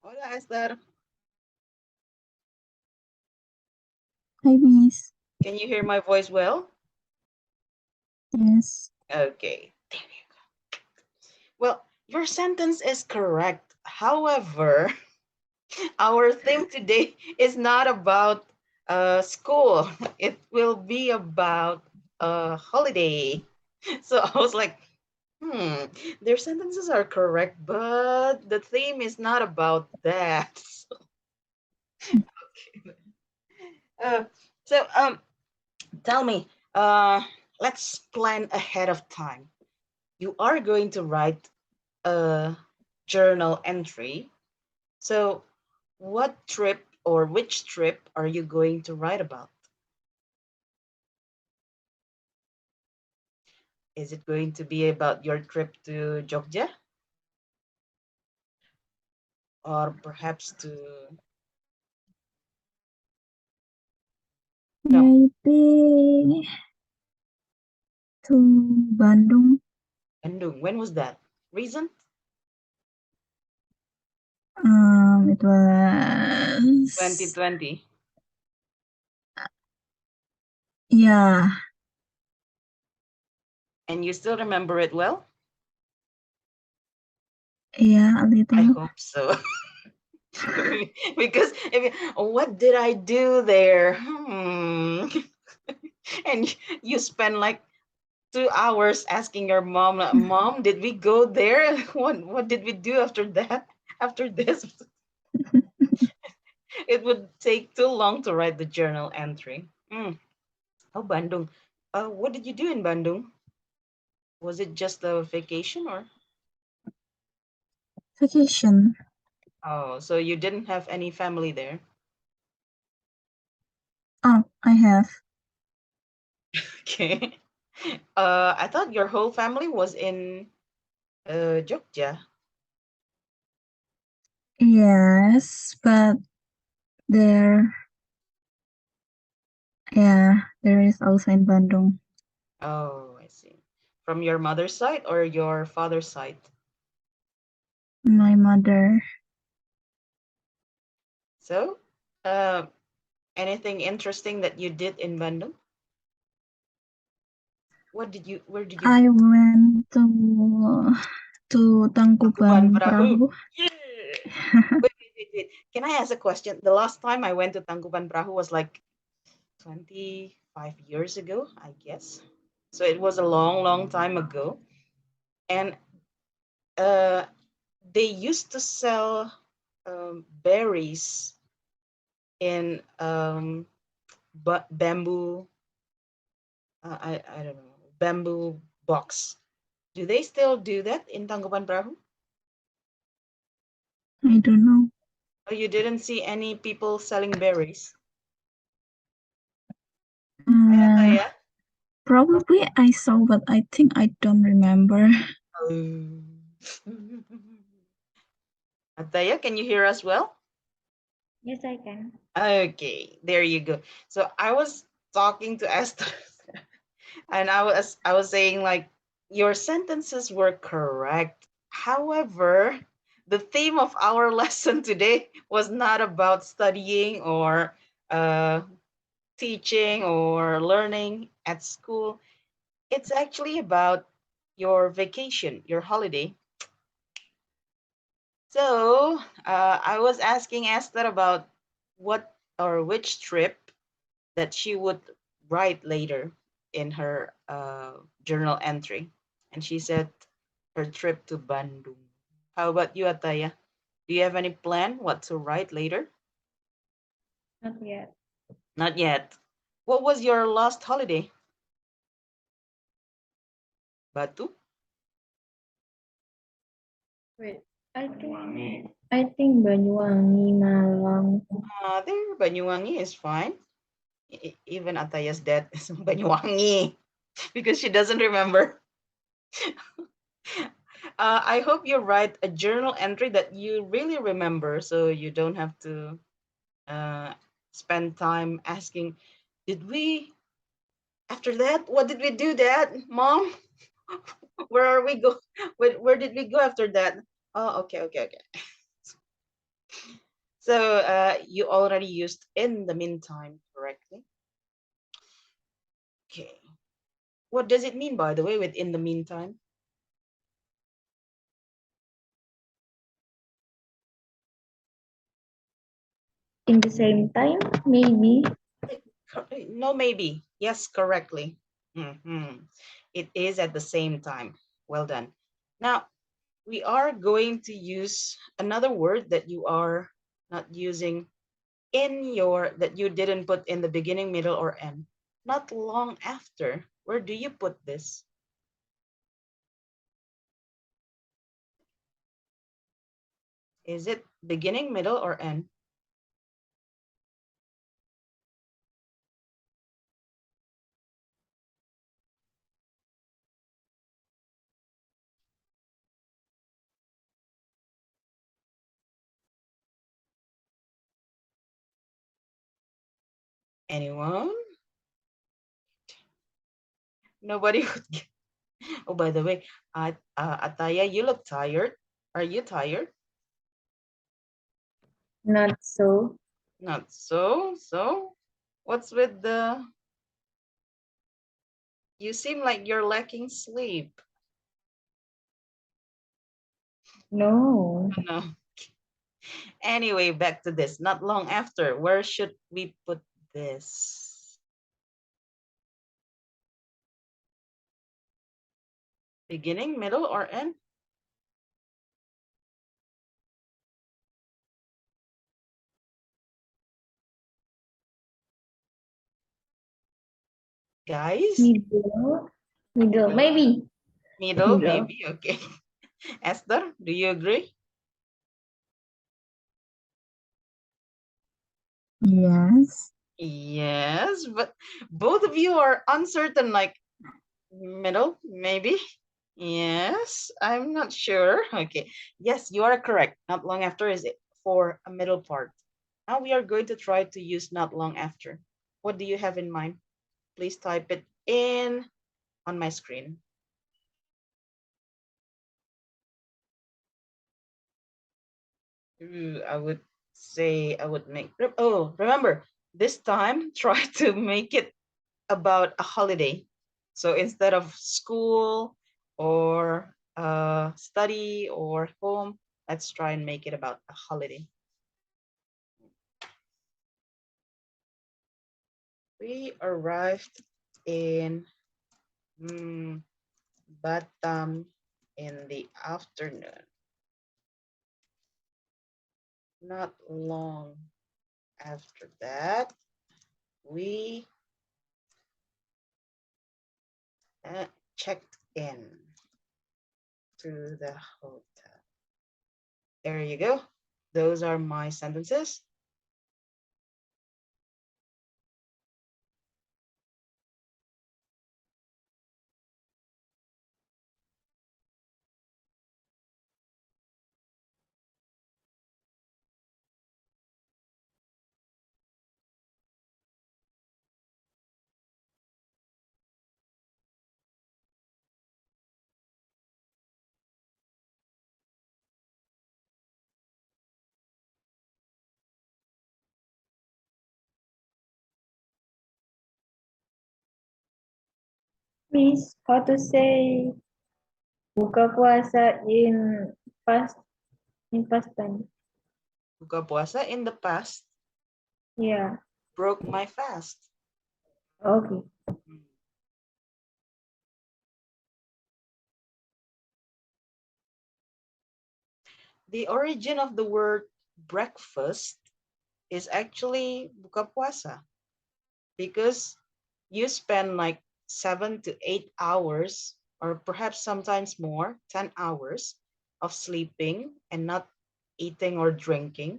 Hola, Esther. Hi, Miss. Can you hear my voice well? Yes. Okay. There you go. Well, your sentence is correct. However, our theme today is not about school. It will be about a holiday. So I was like, their sentences are correct, but the theme is not about that. Uh, so tell me, let's plan ahead of time. You are going to write a journal entry. So, what trip or which trip are you going to write about? Is it going to be about your trip to Jogja or perhaps to no, Maybe to Bandung. Bandung? When was that? Reason? It was 2020. yeah, And you still remember it well? yeah, a I little. hope so. Because what did I do there? And you spend like 2 hours asking your mom, like, Mom, did we go there? What did we do after that? After this? It would take too long to write the journal entry. Oh, Bandung. What did you do in Bandung? Was it just a vacation or? Vacation. Oh, so you didn't have any family there? Oh, I have. Okay. I thought your whole family was in Jogja. Yes, but there, yeah, there is also in Bandung. Oh, I see. From your mother's side or your father's side? My mother. So, uh, anything interesting that you did in Bandung? Where did you I go? went to Tangkuban Tangkuban Perahu. Perahu. Yeah. Wait. Can I ask a question? The last time I went to Tangkuban Perahu was like 25 years ago, I guess. So it was a long, long time ago. And uh, they used to sell berries in bamboo, I don't know, bamboo box. Do they still do that in Tangkuban Perahu? I don't know. Oh, you didn't see any people selling berries? Uh, Ayataya? Probably I saw, but I think I don't remember. Oh. Ataya, can you hear us well? Yes, I can. Okay, there you go. So I was talking to Esther and I was saying like your sentences were correct. However, the theme of our lesson today was not about studying or uh, teaching or learning at school. It's actually about your vacation, your holiday. So I was asking Esther about what or which trip that she would write later in her journal entry. And she said her trip to Bandung. How about you, Ataya? Do you have any plan what to write later? Not yet. Not yet. What was your last holiday? Batu? Wait, I think Banyuwangi, Malang. There, Banyuwangi is fine. Even Ataya's dad is Banyuwangi because she doesn't remember. I hope you write a journal entry that you really remember so you don't have to uh, spend time asking, did we, after that, what did we do, Dad? Mom, where are we go? Where did we go after that? Oh, okay. So you already used in the meantime correctly. Okay. What does it mean, by the way, with in the meantime? In the same time, maybe. No, maybe. Yes, correctly. It is at the same time. Well done. Now, we are going to use another word that you are not using that you didn't put in the beginning, middle, or end. Not long after. Where do you put this? Is it beginning, middle, or end? Anyone? Nobody would get. Oh, by the way, Ataya, you look tired. Are you tired? Not so. Not so. So, what's with you seem like you're lacking sleep. No. No. Anyway, back to this. Not long after. Where should we put this? Beginning, middle, or end? Guys? Middle. Middle. Maybe. Middle, Middle. maybe. Okay. Esther, do you agree? Yes. Yes, but both of you are uncertain, like middle, maybe. Yes, I'm not sure. Okay. Yes, you are correct. Not long after is it for a middle part. Now we are going to try to use not long after. What do you have in mind? Please type it in on my screen. I would say I would make, oh, remember, this time try to make it about a holiday. So instead of school or study or home, let's try and make it about a holiday. We arrived in Batam in the afternoon. Not long after that, we checked in to the hotel. There you go. Those are my sentences. Please, how to say buka puasa past past time? Buka puasa in the past Yeah. broke my fast. Okay. The origin of the word breakfast is actually buka puasa because you spend like 7 to 8 hours, or perhaps sometimes more, 10 hours of sleeping and not eating or drinking.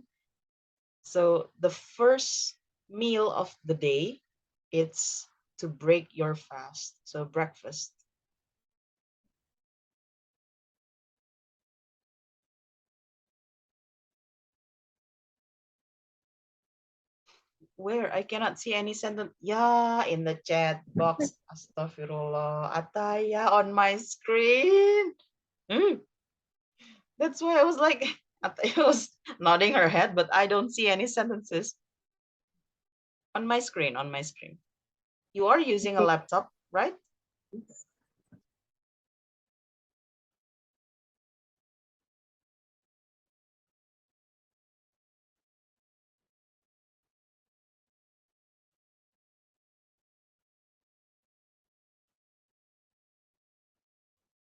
So the first meal of the day, it's to break your fast. So breakfast. Where? I cannot see any sentence. Yeah, in the chat box. Astaghfirullah. Ataya on my screen. That's why I was like, Ataya was nodding her head, but I don't see any sentences on my screen. On my screen. You are using a laptop, right?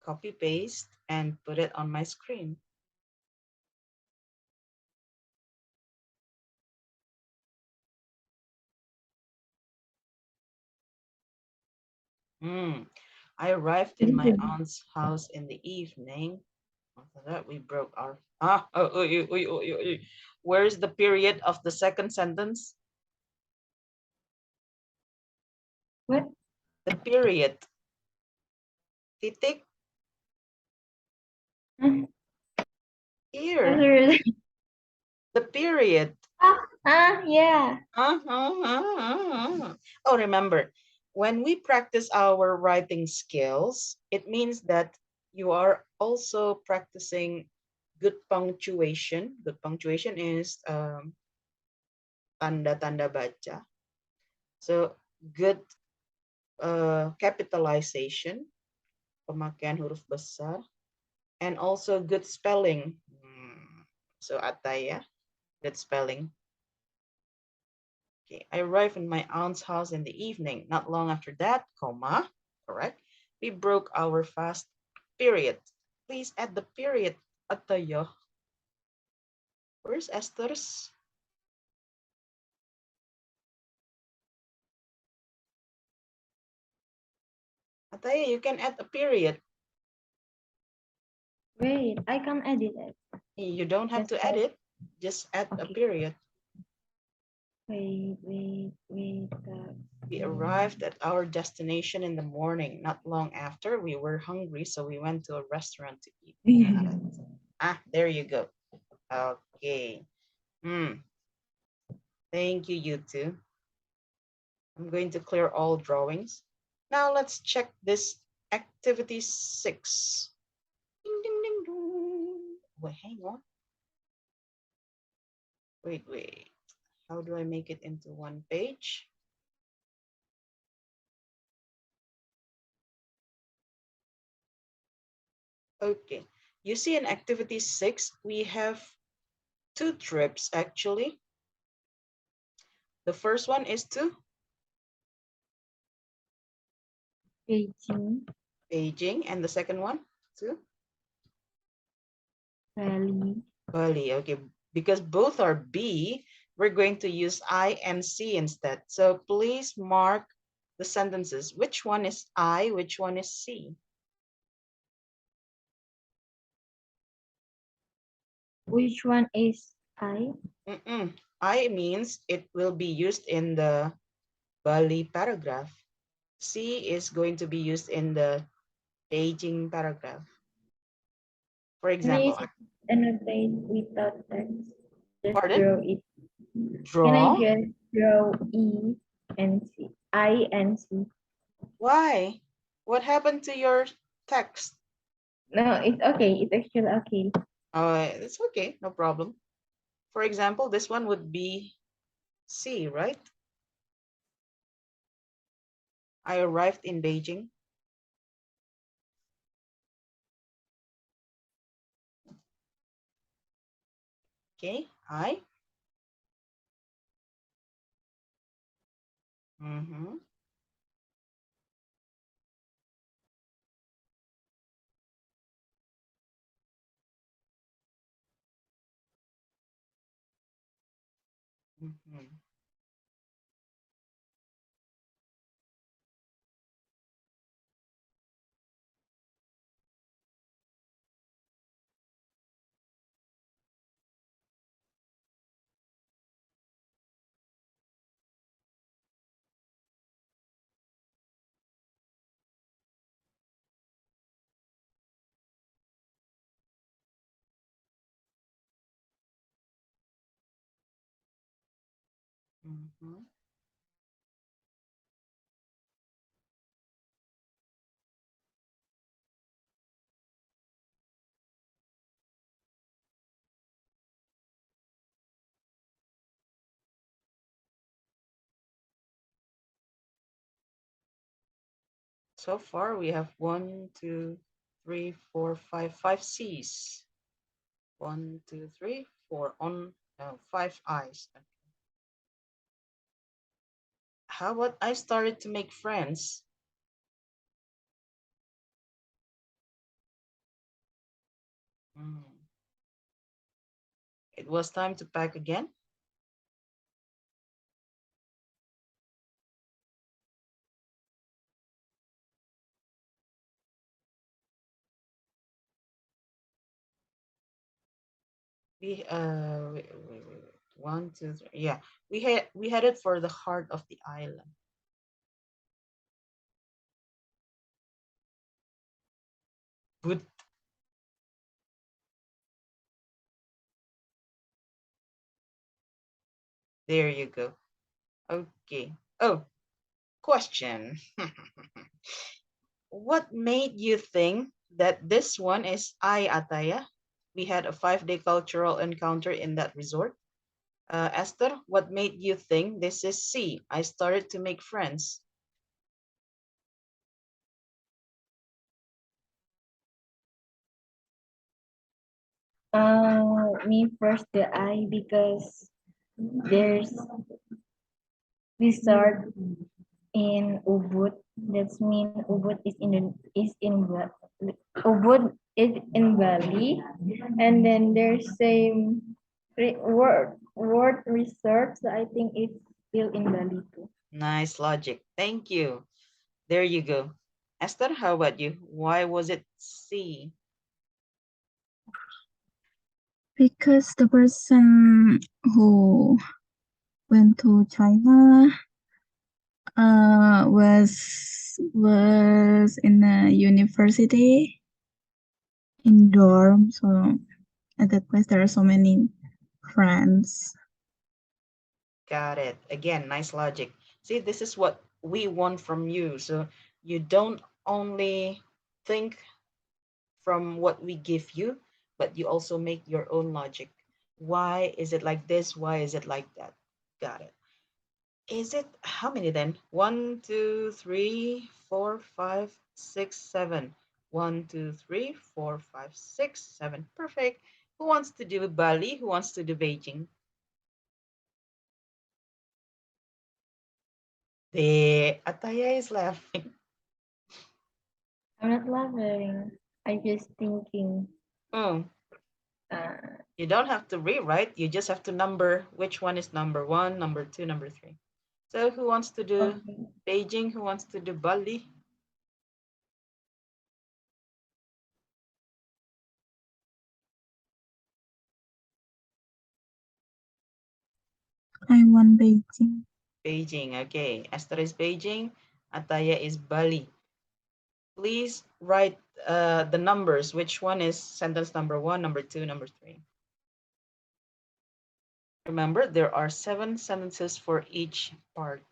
Copy paste and put it on my screen. I arrived in my aunt's house in the evening. After that, we broke our where's the period of the second sentence? What? The period. Titik. Here. Really? The period. Yeah. Oh, remember, when we practice our writing skills, it means that you are also practicing good punctuation. Good punctuation is tanda-tanda baca. So good capitalization, pemakaian huruf besar, and also good spelling. So Ataya, good spelling. Okay, I arrived in my aunt's house in the evening. Not long after that, comma, correct. We broke our fast period. Please add the period. Ataya. Where's Esther's? Ataya, you can add a period. Wait, I can edit it. You don't have Just to add it. Just add a Okay. period. Wait. We arrived at our destination in the morning. Not long after, we were hungry, so we went to a restaurant to eat. There you go. Okay. Thank you, you two. I'm going to clear all drawings. Now let's check this activity 6. Ding, ding, ding, ding. Wait, hang on. Wait. How do I make it into one page? Okay. You see in activity 6, we have 2 trips actually. The first one is to Beijing, Beijing, and the second one to Bali, Bali. Okay, because both are B, we're going to use I and C instead. So please mark the sentences. Which one is I? Which one is C? Which one is I? I means it will be used in the Bali paragraph. C is going to be used in the Beijing paragraph. For Can I example, annotate without text? Just pardon? draw it. Draw? Can I just draw E and C? I and C. Why? What happened to your text? No, it's okay. It's actually okay. It's okay, no problem. For example, this one would be C, right? I arrived in Beijing. Okay, I. Mm-hmm. Mm-hmm. Mm-hmm. So far, we have one, two, three, four, five C's. One, two, three, four on five I's. How about I started to make friends? Hmm. It was time to pack again. Wait. One, two, three. Yeah, we headed for the heart of the island. But there you go. Okay. Oh, question. What made you think that this one is I Ataya? We had a 5-day cultural encounter in that resort. Esther, what made you think this is C? I started to make friends. Me first the I because there's resort in Ubud. That's mean Ubud Ubud is in Bali, and then there's same word resort. So I think it's still in Bali too. Nice logic. Thank you. There you go. Esther, how about you? Why was it C? Because the person who went to China was in a university in dorm, so at that place there are so many friends. Got it. Again, nice logic. See, this is what we want from you. So you don't only think from what we give you, but you also make your own logic. Why is it like this? Why is it like that? Got it. Is it how many then? One, two, three, four, five, six, seven. One, two, three, four, five, six, seven. Perfect. Who wants to do Bali? Who wants to do Beijing? The Ataya is laughing. I'm not laughing. I'm just thinking. Oh, Uh, you don't have to rewrite. You just have to number which one is number one, number two, number three. So who wants to do okay. Beijing? Who wants to do Bali? I want Beijing. Beijing. Okay. Esther is Beijing. Ataya is Bali. Please write the numbers. Which one is sentence number one, number two, number three? Remember, there are 7 sentences for each part.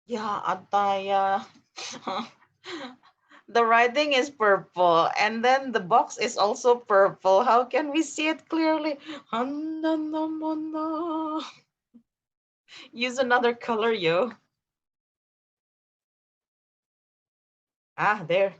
Yeah, Ataya. The writing is purple, and then the box is also purple. How can we see it clearly? Use another color, yo. Ah, there.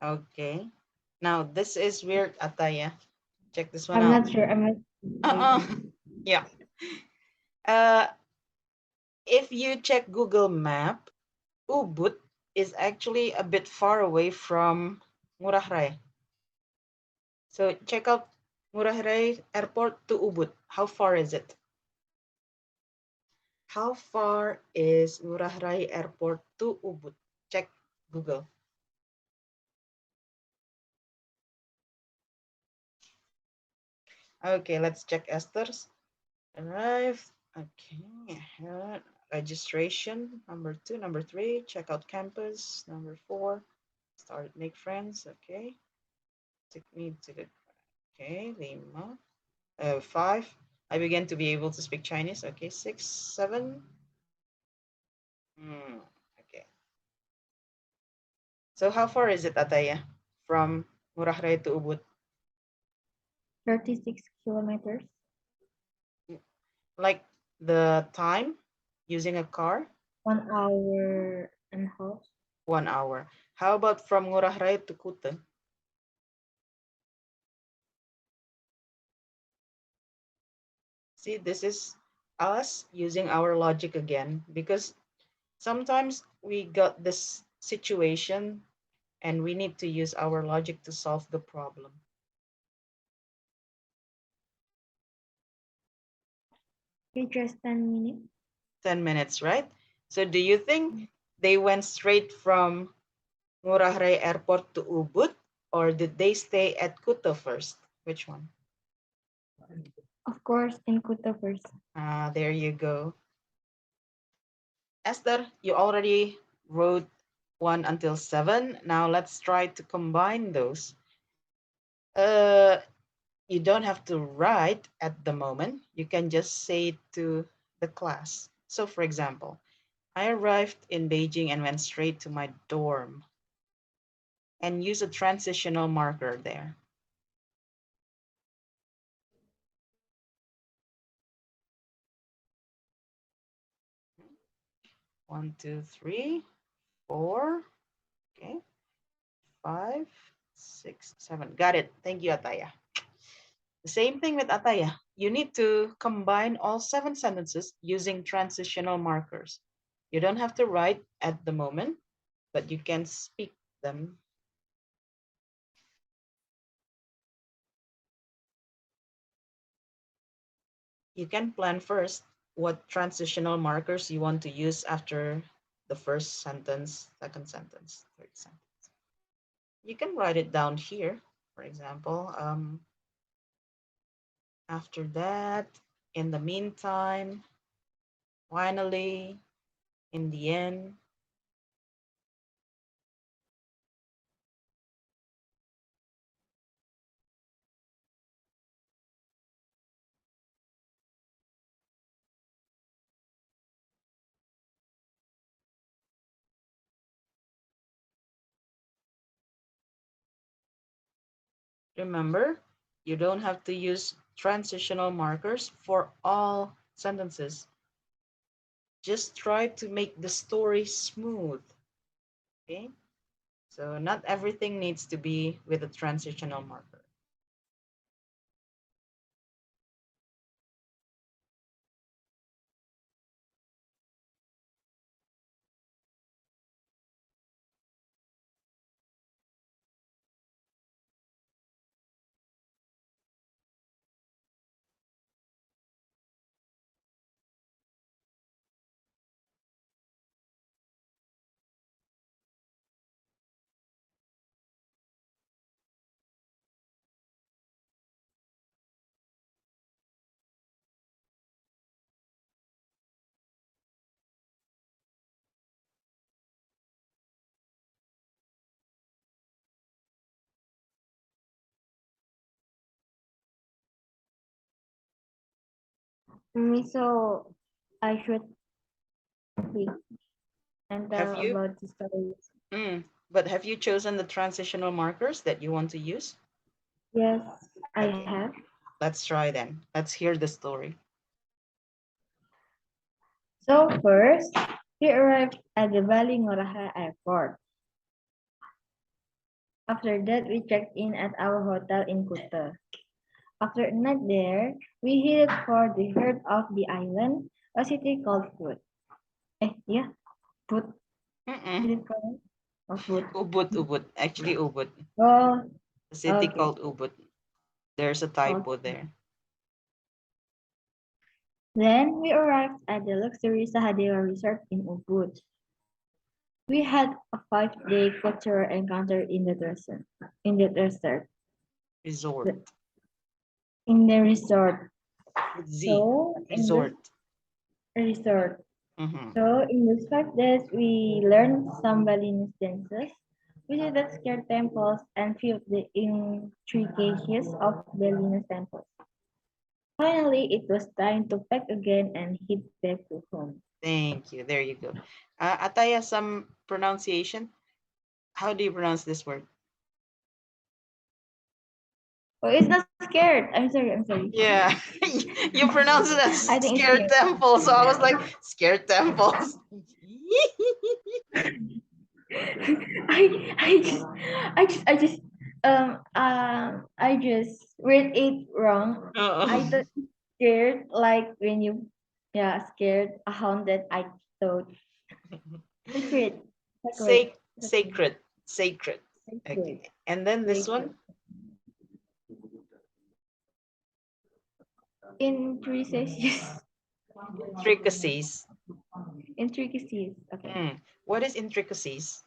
Okay. Now this is weird, Ataya. Check this one I'm out. not sure. I'm not. Yeah. Uh, if you check Google Map, Ubud is actually a bit far away from Ngurah Rai. So check out Ngurah Rai Airport to Ubud. How far is it? How far is Ngurah Rai Airport to Ubud? Check Google. Okay, let's check Esther's. Arrive. Okay. Registration. Number 2. Number 3. Check out campus. Number 4. Start make friends. Okay. Take me to the. Okay. Lima. 5. I began to be able to speak Chinese. Okay. 6, 7. Okay. So how far is it, Ataya, from Ngurah Rai to Ubud? 36 kilometers. Like the time using a car? 1 hour and a half. 1 hour. How about from Ngurah Rai to Kuta? See, this is us using our logic again, because sometimes we got this situation and we need to use our logic to solve the problem. Just 10 minutes. 10 minutes, right? So do you think they went straight from Ngurah Rai Airport to Ubud, or did they stay at Kuta first? Which one? Of course, in Kuta first. There you go. Esther, you already wrote 1 until 7. Now let's try to combine those. You don't have to write at the moment. You can just say it to the class. So for example, I arrived in Beijing and went straight to my dorm, and use a transitional marker there. One, two, three, 4. Okay. 5, 6, 7. Got it. Thank you, Ataya. The same thing with Ataya. You need to combine all 7 sentences using transitional markers. You don't have to write at the moment, but you can speak them. You can plan first what transitional markers you want to use after the first sentence, second sentence, third sentence. You can write it down here, for example. After that, in the meantime, finally, in the end. Remember, you don't have to use transitional markers for all sentences. Just try to make the story smooth. Okay? So not everything needs to be with a transitional marker. So I should speak and Have tell you? about the stories. But have you chosen the transitional markers that you want to use? Yes, I Okay, have. let's try then. Let's hear the story. So first, we arrived at the Bali Ngurah Rai Airport. After that, we checked in at our hotel in Kuta. After a night there, we headed for the heart of the island, a city called Put. Yeah, Put. Mm-mm. Is it called? Oh, Put. Ubud. Actually, Ubud. Oh, A city okay. called Ubud. There's a typo there. Then we arrived at the luxury Sahadeva Resort in Ubud. We had a 5-day cultural encounter in the desert. In the desert. Resort. In the resort. With Z. So in Resort. the resort. Mm-hmm. So in these 5 days, we learned some Balinese dances, visited scared temples, and viewed the intricacies of Balinese temples. Finally, it was time to pack again and head back to home. Thank you. There you go. Ataya, some pronunciation. How do you pronounce this word? Oh, it's not scared. I'm sorry. I'm sorry. Yeah, you pronounce it as I think it's scared scared. temple. So I was like, scared temples. I just read it wrong. I Uh-oh. thought scared like when you, yeah, scared a haunted. I thought secret, secret, Sacred. Sacred. secret, Okay. And then this secret. one, Intricacies, intricacies. intricacies. Okay. What is intricacies?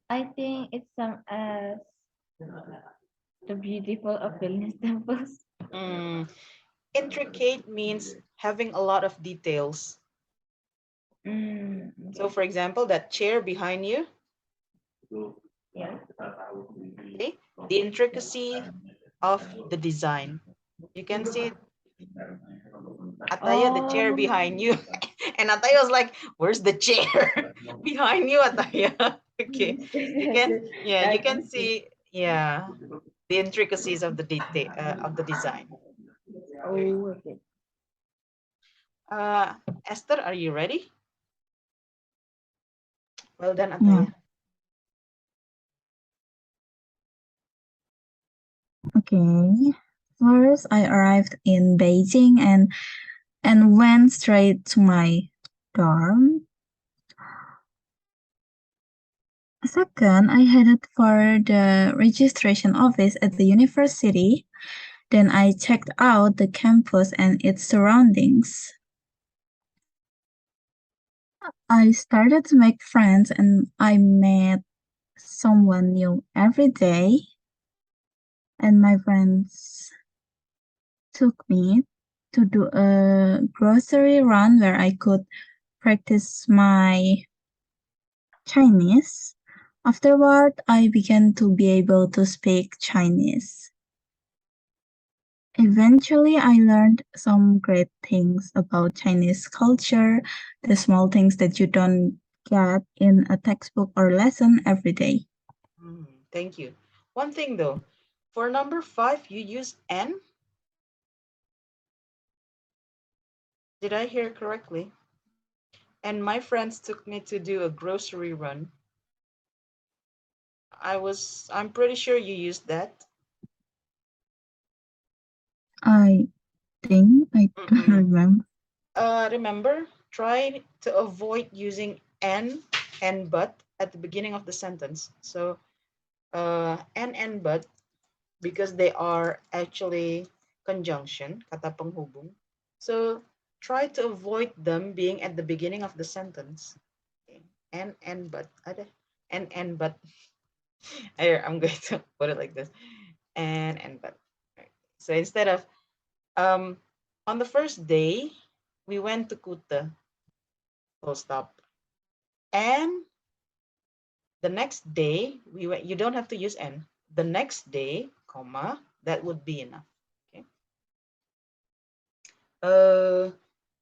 I think it's some as the beautiful of Balinese temples. Mm, intricate means having a lot of details. So, Okay. for example, that chair behind you, Yeah. okay, the intricacy of the design. You can see Ataya, the chair Oh. behind you. And Ataya was like, where's the chair behind you, Ataya? Okay. You can, yeah, I you can can see. see, yeah, the intricacies of the detail of the design. There you Oh, okay. go. Esther, are you ready? Well done, Yeah. Ataya. Okay. First, I arrived in Beijing and went straight to my dorm. Second, I headed for the registration office at the university. Then I checked out the campus and its surroundings. I started to make friends and I met someone new every day. And my friends took me to do a grocery run where I could practice my Chinese. Afterward, I began to be able to speak Chinese. Eventually, I learned some great things about Chinese culture, the small things that you don't get in a textbook or lesson every day. Thank you. One thing though, for number 5, you use N. Did I hear correctly? And my friends took me to do a grocery run. I'm pretty sure you used that. I think I don't remember. Remember, try to avoid using and but at the beginning of the sentence. So, and but, because they are actually conjunction, kata penghubung. So, try to avoid them being at the beginning of the sentence. Okay. And but, ada, and but. Here, I'm going to put it like this. And but. Right. So instead of um on the first day, we went to Kuta. Full stop. And the next day, we went, you don't have to use and. The next day, comma, that would be enough. Okay.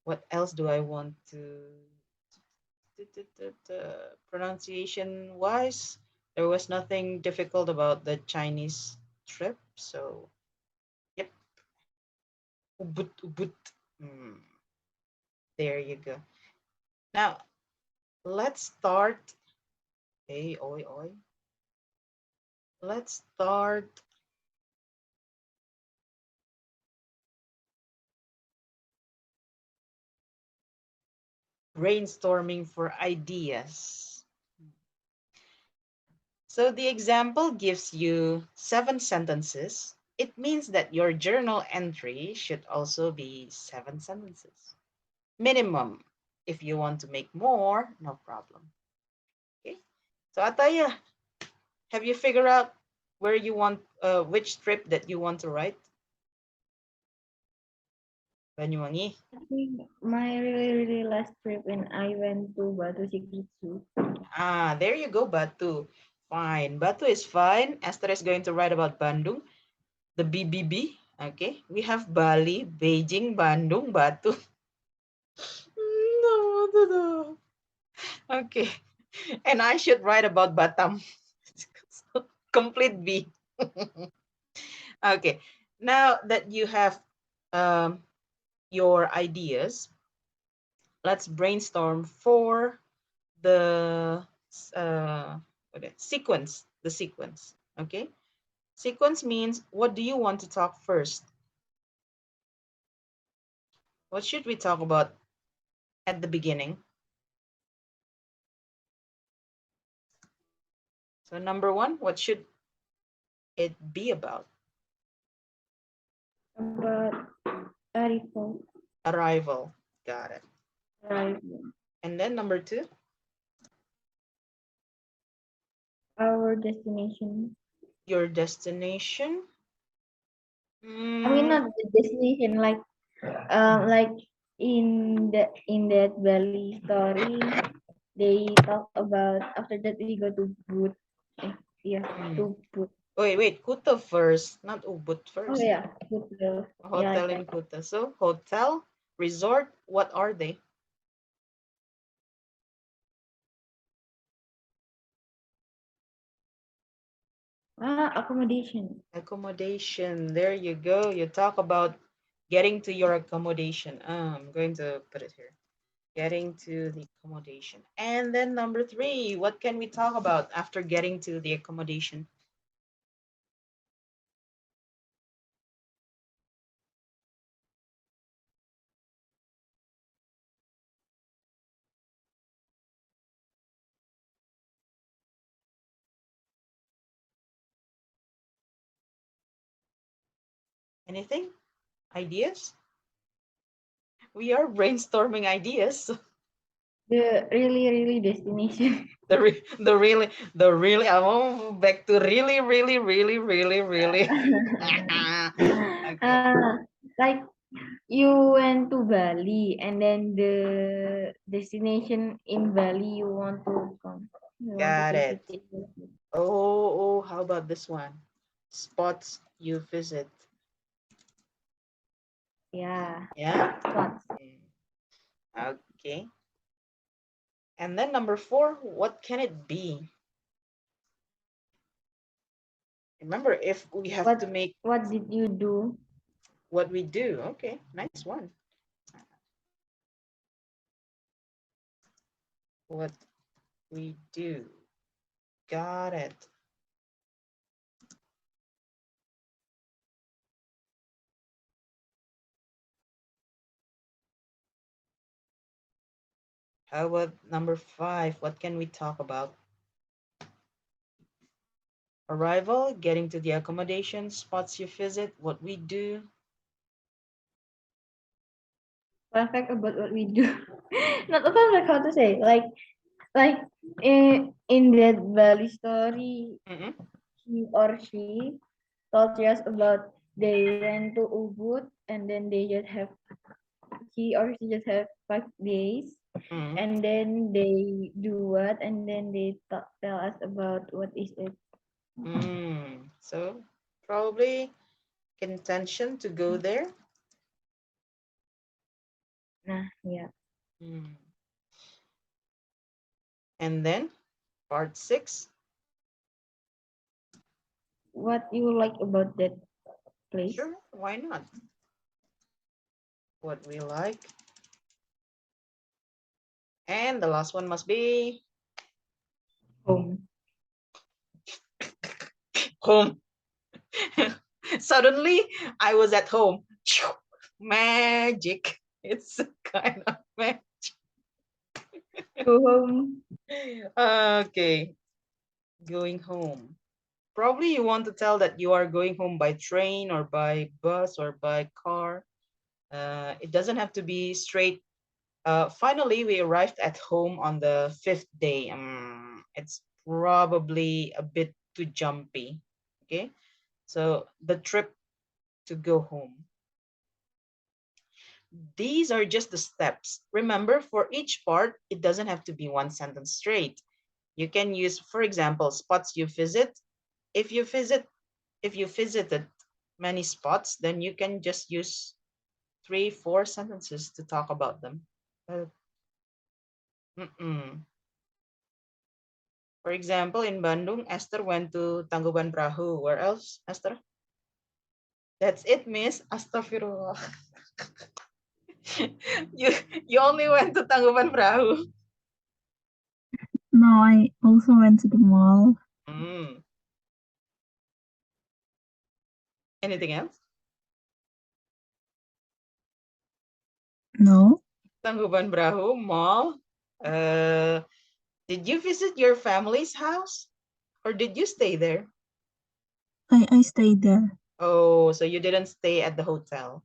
What else do I want to pronunciation wise? There was nothing difficult about the Chinese trip, so yep. Ubud ubud. There you go. Now let's start Hey, oi, oi. Let's start. Brainstorming for ideas. So the example gives you 7 sentences. It means that your journal entry should also be 7 sentences. Minimum. If you want to make more, no problem. Okay. So Ataya, have you figured out where you want, which trip that you want to write? Banyuwangi. I think my really last trip when I went to Batu Secret Zoo. Ah, there you go, Batu. Fine. Batu is fine. Esther is going to write about Bandung, the BBB. Okay. We have Bali, Beijing, Bandung, Batu. No, no, no. Okay. And I should write about Batam. Complete B. Okay. Now that you have um, your ideas, let's brainstorm for the sequence. The sequence. Okay. Sequence means what do you want to talk first? What should we talk about at the beginning? So number one, what should it be about? About arrival. Arrival. Got it. Arrival. And then number two, Our destination. your destination. I mean, Mm, not the destination, like in that Bali story, they talk about after that we go to Boot. Eh, yeah, mm. to Boot. Wait, Kuta first, not Ubud Oh first. yeah, Boot. Yeah, Hotel like in that. Kuta. So hotel, resort, what are they? Accommodation. Accommodation. There you go. You talk about getting to your accommodation. I'm going to put it here. Getting to the accommodation. And then number three, what can we talk about after getting to the accommodation? Anything? Ideas? We are brainstorming ideas. The really destination. The really, I want back to really. Okay, uh, like you went to Bali and then the destination in Bali you want to come. You want to got visit it. it. Oh, how about this one? Spots you visit. Yeah, Yeah? spots. Mm, okay. And then number four, what can it be? Remember, if we have to make What did you do? what we do. Okay, nice one. What we do. Got it. How about number five? What can we talk about? Arrival, getting to the accommodation, spots you visit, what we do. Perfect about what we do. Not about like how to say like in that Bali story, Mm-mm. he or she told us about they went to Ubud and then they just have he or she just have 5 days Mm-mm. and then they do what and then they tell us about what is it. So probably intention to go there. Nah, yeah. Mm. And then part six. What you like about that place? Sure, why not? What we like. And the last one must be Home. Home. Suddenly, I was at home. Magic. It's kind of magic. Go home. Okay, going home. Probably you want to tell that you are going home by train or by bus or by car. It doesn't have to be straight. Finally, we arrived at home on the fifth day. It's probably a bit too jumpy. Okay, so the trip to go home. These are just the steps. Remember, for each part, it doesn't have to be one sentence straight. You can use, for example, spots you visit. If you visited many spots, then you can just use 3, 4 sentences to talk about them. For example, in Bandung, Esther went to Tangkuban Perahu. Where else, Esther? That's it, Miss. Astaghfirullah. you you only went to Tangkuban Perahu. No, I also went to the mall. Anything else? No, Tangkuban Perahu Mall. Did you visit your family's house, or did you stay there? I stayed there. Oh, so you didn't stay at the hotel?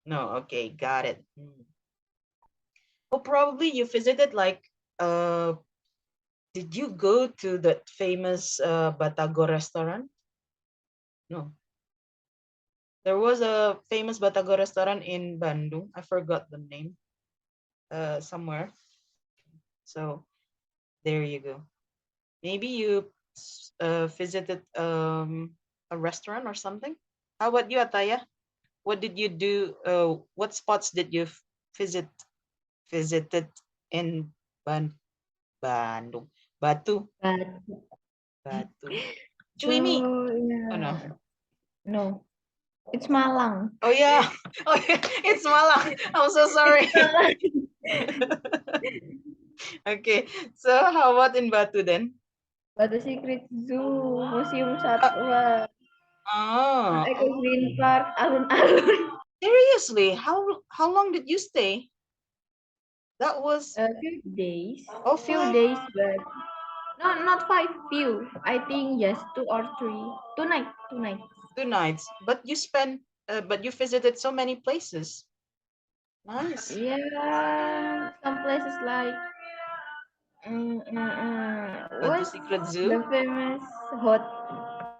No, okay, got it. Oh, probably you visited like did you go to that famous Batago restaurant? No. There was a famous Batago restaurant in Bandung. I forgot the name. Somewhere. So there you go. Maybe you visited a restaurant or something. How about you, Ataya? What did you do? What spots did you visited in Bandung? Batu. But Batu. so Cuimi. Oh no. yeah, no, it's Malang. Oh yeah. Oh yeah. It's Malang. I'm so sorry. Okay. So how about in Batu then? Batu Secret Zoo, Museum Satwa, Oh, Eco Green Park, alun-alun. seriously? How long did you stay? That was A few days. oh Few 5. days, but no, not 5. Few. I think just 2 or 3. 2 nights. 2 nights. 2 nights. But you spent but you visited so many places. Nice. Yeah, some places like Batu what's Secret the Zoo. famous hot